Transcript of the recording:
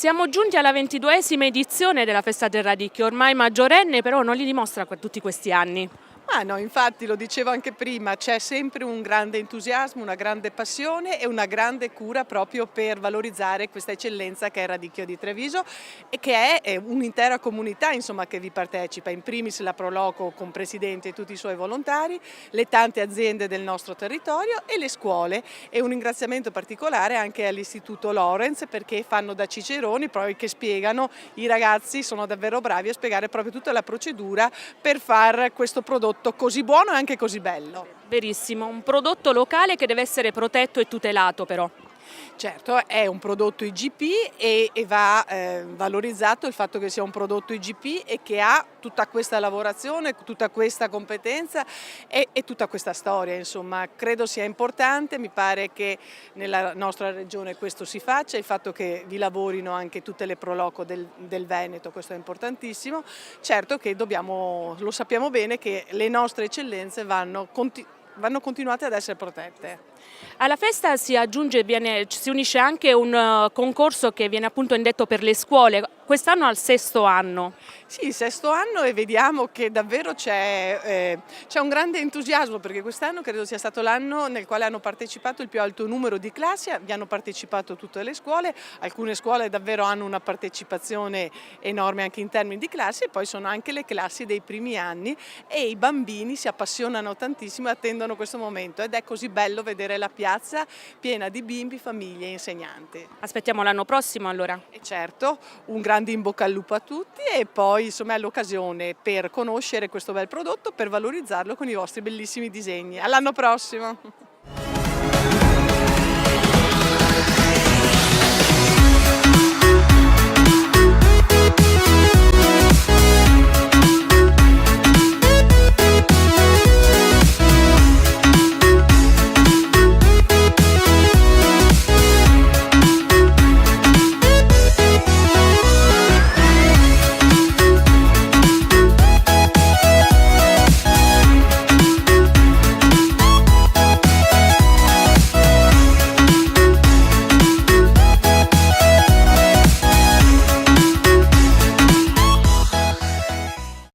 Siamo giunti alla 22esima edizione della Festa del Radicchio, ormai maggiorenne, però non li dimostra tutti questi anni. Ah no, infatti lo dicevo anche prima, c'è sempre un grande entusiasmo, una grande passione e una grande cura proprio per valorizzare questa eccellenza che è il Radicchio di Treviso e che è un'intera comunità insomma, che vi partecipa, in primis la Proloco con Presidente e tutti i suoi volontari, le tante aziende del nostro territorio e le scuole, e un ringraziamento particolare anche all'Istituto Lorenz perché fanno da ciceroni proprio che spiegano, i ragazzi sono davvero bravi a spiegare proprio tutta la procedura per fare questo prodotto così buono e anche così bello. Verissimo, un prodotto locale che deve essere protetto e tutelato però. Certo, è un prodotto IGP e va valorizzato il fatto che sia un prodotto IGP e che ha tutta questa lavorazione, tutta questa competenza e tutta questa storia. Insomma, credo sia importante, mi pare che nella nostra regione questo si faccia, il fatto che vi lavorino anche tutte le Proloco del Veneto, questo è importantissimo. Certo che lo sappiamo bene che le nostre eccellenze vanno continuate ad essere protette. Alla festa si aggiunge, si unisce anche un concorso che viene appunto indetto per le scuole, quest'anno al 6° anno. Sì, il 6° anno e vediamo che davvero c'è un grande entusiasmo perché quest'anno credo sia stato l'anno nel quale hanno partecipato il più alto numero di classi, vi hanno partecipato tutte le scuole, alcune scuole davvero hanno una partecipazione enorme anche in termini di classi e poi sono anche le classi dei primi anni e i bambini si appassionano tantissimo e attendono questo momento ed è così bello vedere la piazza piena di bimbi, famiglie e insegnanti. Aspettiamo l'anno prossimo allora. E certo, un grande in bocca al lupo a tutti e poi insomma è l'occasione per conoscere questo bel prodotto, per valorizzarlo con i vostri bellissimi disegni. All'anno prossimo!